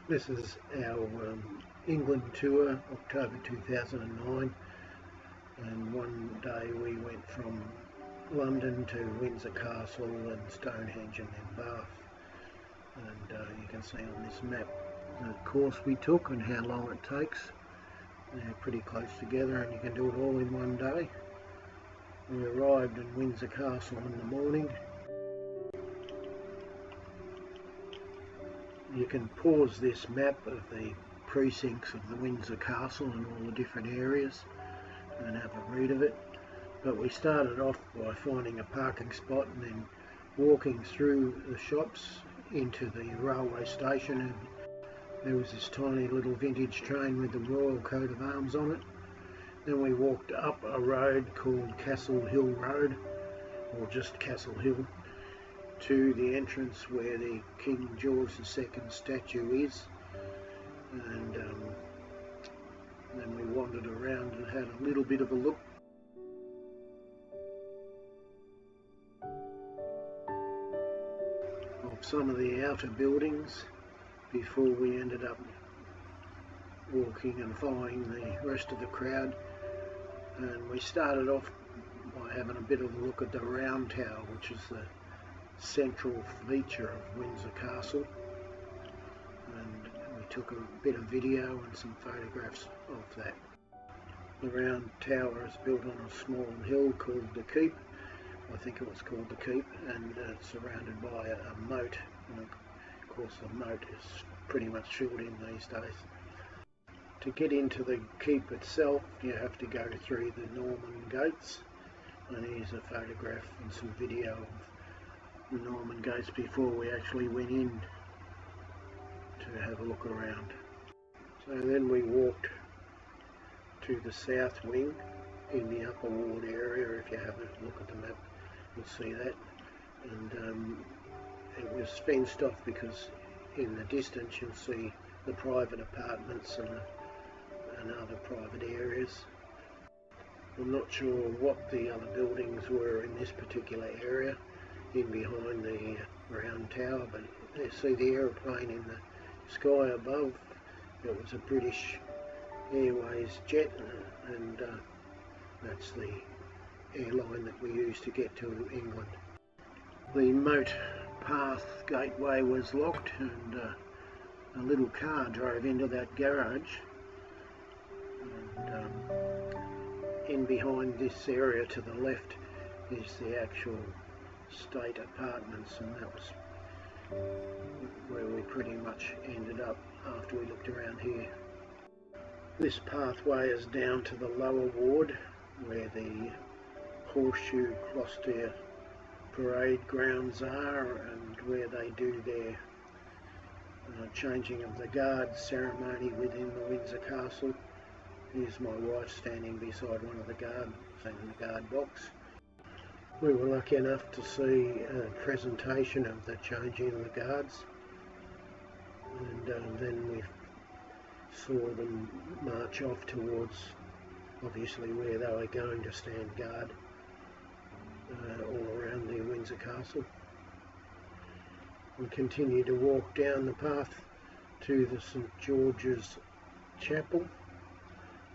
This is our England tour, October 2009, and one day we went from London to Windsor Castle and Stonehenge and then Bath. And you can see on this map the course we took and how long it takes. They're pretty close together and you can do it all in one day. We arrived in Windsor Castle in the morning. You can pause this map of the precincts of the Windsor Castle and all the different areas and have a read of it. But we started off by finding a parking spot and then walking through the shops into the railway station, and there was this tiny little vintage train with the royal coat of arms on it. Then we walked up a road called Castle Hill Road, or just Castle Hill, to the entrance where the King George II statue is, and then we wandered around and had a little bit of a look. Of some of the outer buildings before we ended up walking and following the rest of the crowd. And we started off by having a bit of a look at the Round Tower, which is the central feature of Windsor Castle, and we took a bit of video and some photographs of that. The Round Tower is built on a small hill called the Keep. I think it was called the Keep, and it's surrounded by a moat, and of course the moat is pretty much filled in these days. To get into the Keep itself you have to go through the Norman gates, and here's a photograph and some video of the Norman gates before we actually went in to have a look around. So then we walked to the south wing in the upper ward area. If you have a look at the map you'll see that, and it was fenced off because in the distance you'll see the private apartments and other private areas. I'm not sure what the other buildings were in this particular area in behind the Round Tower, but you see the aeroplane in the sky above. It was a British Airways jet, and that's the airline that we used to get to England. The moat path gateway was locked, and a little car drove into that garage, and in behind this area to the left is the actual state apartments, and that was where we pretty much ended up after we looked around here. This pathway is down to the lower ward where the Horseshoe Gloucester parade grounds are, and where they do their changing of the guard ceremony within the Windsor Castle. Here's my wife standing beside one of the guards in the guard box. We were lucky enough to see a presentation of the changing of the guards, and then we saw them march off towards obviously where they were going to stand guard all around the Windsor Castle. We continued to walk down the path to the St George's Chapel,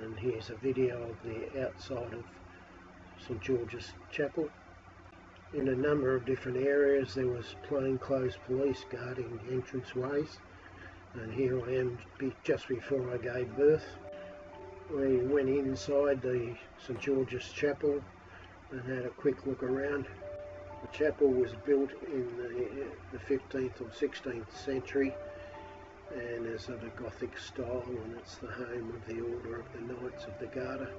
and here's a video of the outside of St George's Chapel. In a number of different areas there was plainclothes police guarding entranceways, and here I am just before I gave birth. We went inside the St George's Chapel and had a quick look around. The chapel was built in the 15th or 16th century and is of a Gothic style, and it's the home of the Order of the Knights of the Garter.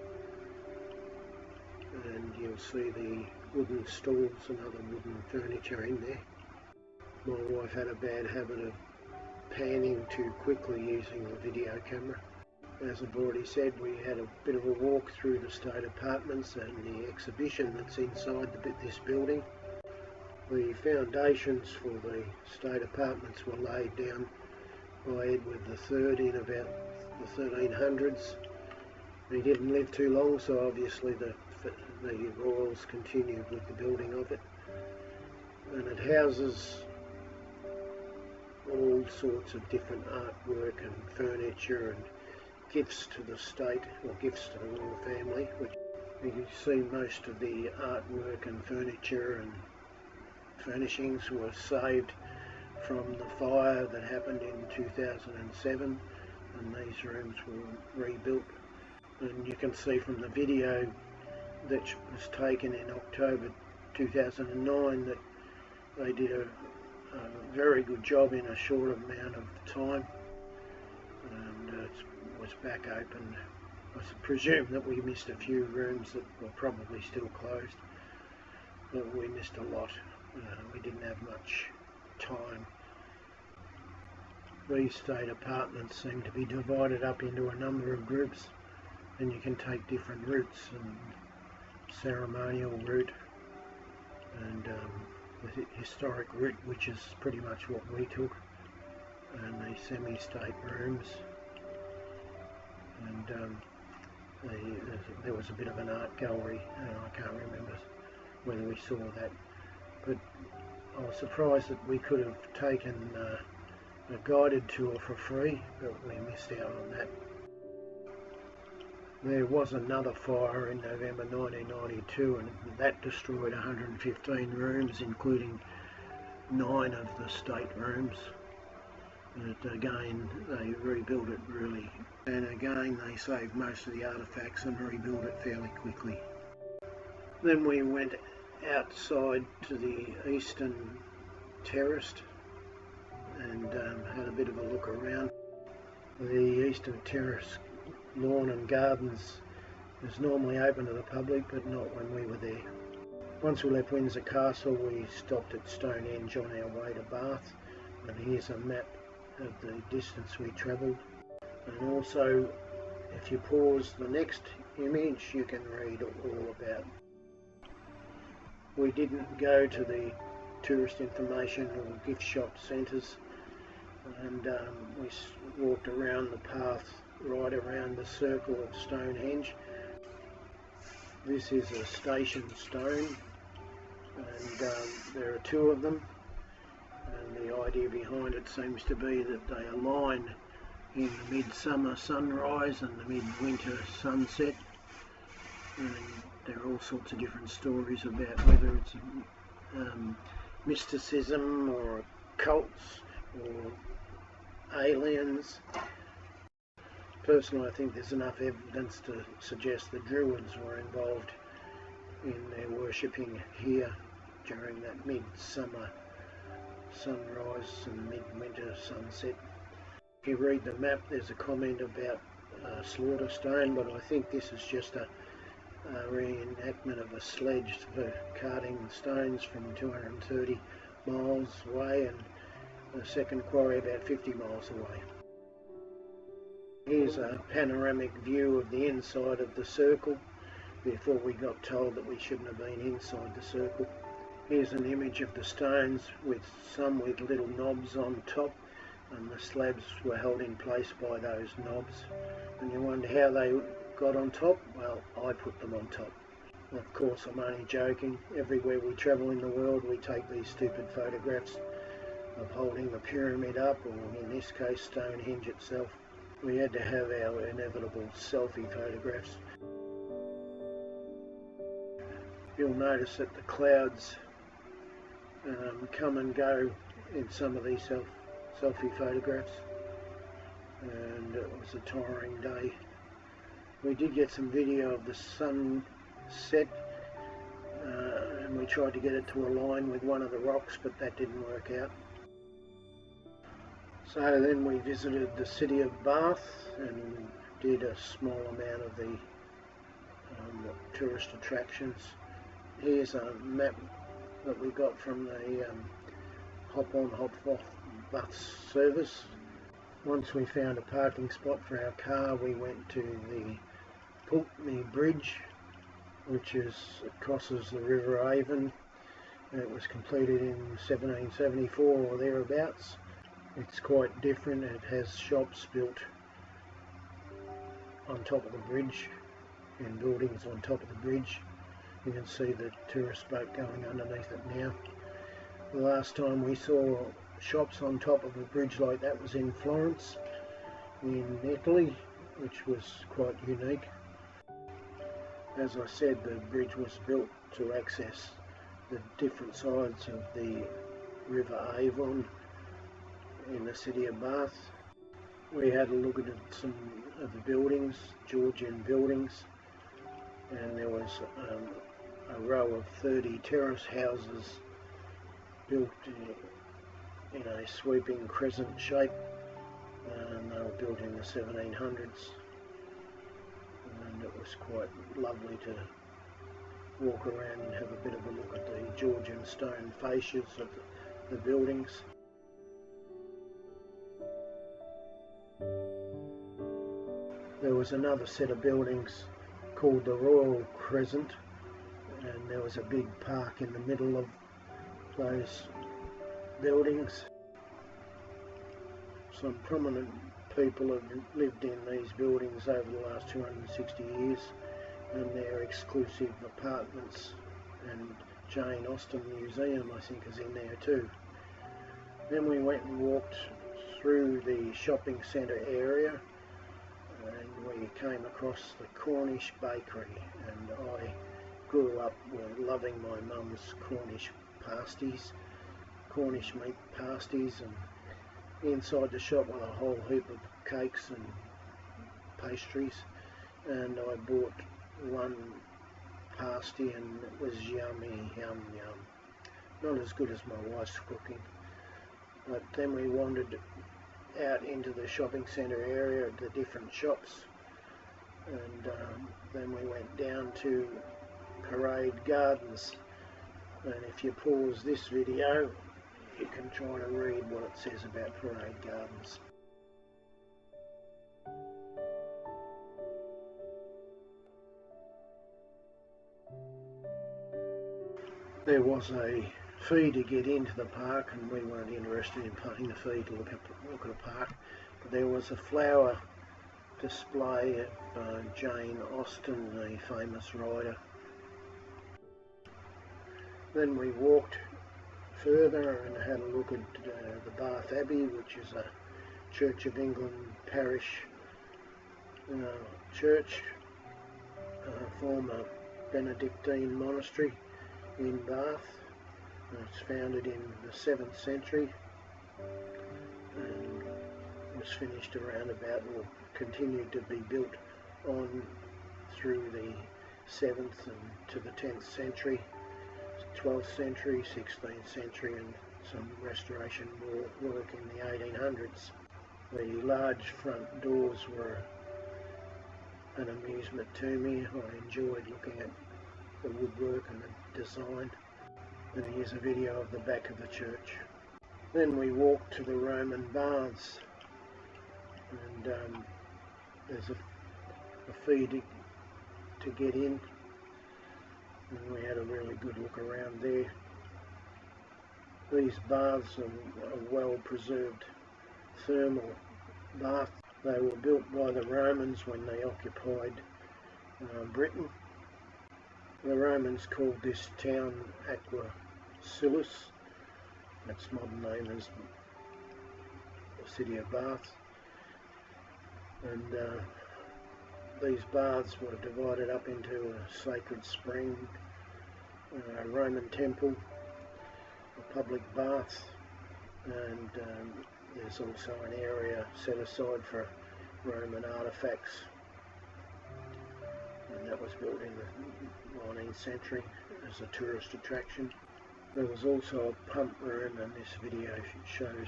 And you'll see the wooden stalls and other wooden furniture in there. My wife had a bad habit of panning too quickly using the video camera. As I've already said, we had a bit of a walk through the state apartments and the exhibition that's inside this building. The foundations for the state apartments were laid down by Edward III in about the 1300s. He didn't live too long, so obviously the royals continued with the building of it. And it houses all sorts of different artwork and furniture and gifts to the state, or gifts to the royal family, which you can see most of the artwork and furniture and furnishings were saved from the fire that happened in 2007, and these rooms were rebuilt. And you can see from the video that was taken in October 2009 that they did a very good job in a short amount of time, and it was back open. I presume that we missed a few rooms that were probably still closed, but we missed a lot. We didn't have much time. These state apartments seem to be divided up into a number of groups, and you can take different routes, and ceremonial route and the historic route, which is pretty much what we took, and the semi-state rooms, and there was a bit of an art gallery, and I can't remember whether we saw that, but I was surprised that we could have taken a guided tour for free, but we missed out on that. There was another fire in November 1992, and that destroyed 115 rooms, including 9 of the state rooms. But again, they rebuilt it really, and again they saved most of the artefacts and rebuilt it fairly quickly. Then we went outside to the eastern terrace and had a bit of a look around. The eastern terrace lawn and gardens is normally open to the public, but not when we were there. Once we left Windsor Castle, we stopped at Stonehenge on our way to Bath, and here's a map of the distance we travelled. And also, if you pause the next image, you can read all about. We didn't go to the tourist information or gift shop centres, and we walked around the path right around the circle of Stonehenge. This is a station stone, and there are 2 of them, and the idea behind it seems to be that they align in the midsummer sunrise and the midwinter sunset, and there are all sorts of different stories about whether it's mysticism or cults or aliens. Personally, I think there's enough evidence to suggest the Druids were involved in their worshipping here during that midsummer sunrise and midwinter sunset. If you read the map, there's a comment about slaughter stone, but I think this is just a reenactment of a sledge for carting stones from 230 miles away and a second quarry about 50 miles away. Here's a panoramic view of the inside of the circle before we got told that we shouldn't have been inside the circle. Here's an image of the stones with some with little knobs on top, and the slabs were held in place by those knobs. And you wonder how they got on top? Well, I put them on top. Of course, I'm only joking. Everywhere we travel in the world, we take these stupid photographs of holding the pyramid up, or in this case Stonehenge itself. We had to have our inevitable selfie photographs. You'll notice that the clouds come and go in some of these selfie photographs, and it was a tiring day. We did get some video of the sunset, and we tried to get it to align with one of the rocks, but that didn't work out. So then we visited the city of Bath and did a small amount of the tourist attractions. Here's a map that we got from the hop-on, hop-off bus service. Once we found a parking spot for our car, we went to the Pulteney Bridge, which crosses the River Avon. It was completed in 1774 or thereabouts. It's quite different. It has shops built on top of the bridge and buildings on top of the bridge. You can see the tourist boat going underneath it now. The last time we saw shops on top of a bridge like that was in Florence in Italy, which was quite unique. As I said, the bridge was built to access the different sides of the River Avon in the city of Bath. We had a look at some of the buildings, Georgian buildings, and there was a row of 30 terrace houses built in a sweeping crescent shape, and they were built in the 1700s, and it was quite lovely to walk around and have a bit of a look at the Georgian stone fascias of the buildings. There was another set of buildings called the Royal Crescent, and there was a big park in the middle of those buildings. Some prominent people have lived in these buildings over the last 260 years, and their exclusive apartments and Jane Austen Museum, I think, is in there too. Then we went and walked through the shopping centre area, and we came across the Cornish Bakery, and I grew up loving my mum's Cornish pasties, Cornish meat pasties, and inside the shop were a whole heap of cakes and pastries, and I bought one pasty and it was yummy, yum yum. Not as good as my wife's cooking. But then we wandered out into the shopping centre area at the different shops, and then we went down to Parade Gardens, and if you pause this video you can try to read what it says about Parade Gardens. There was a fee to get into the park, and we weren't interested in paying the fee to look at a park, but there was a flower display of Jane Austen, the famous writer. Then we walked further and had a look at the Bath Abbey, which is a Church of England parish church, former Benedictine monastery in Bath. It's founded in the 7th century and was finished around about, or continued to be built on through the 7th and to the 10th century, 12th century, 16th century, and some restoration work in the 1800s. The large front doors were an amusement to me. I enjoyed looking at the woodwork and the design. And here's a video of the back of the church. Then we walked to the Roman baths, and there's a fee to get in, and we had a really good look around there. These baths are well preserved thermal baths. They were built by the Romans when they occupied Britain. The Romans called this town Aqua Silis. Its modern name is the city of Bath. And these baths were divided up into a sacred spring, a Roman temple, a public bath, and there's also an area set aside for Roman artefacts, and that was built in the 19th century as a tourist attraction. There was also a pump room, and this video shows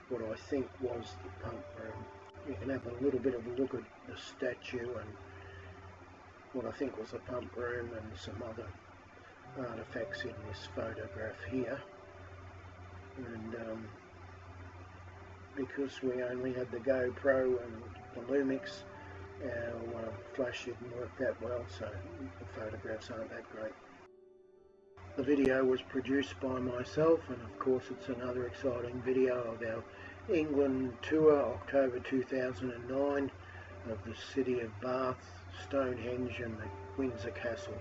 what I think was the pump room. You can have a little bit of a look at the statue and what I think was a pump room, and some other artefacts in this photograph here. And because we only had the GoPro and the Lumix, our flash didn't work that well, so the photographs aren't that great. The video was produced by myself, and of course it's another exciting video of our England tour, October 2009, of the city of Bath, Stonehenge and the Windsor Castle.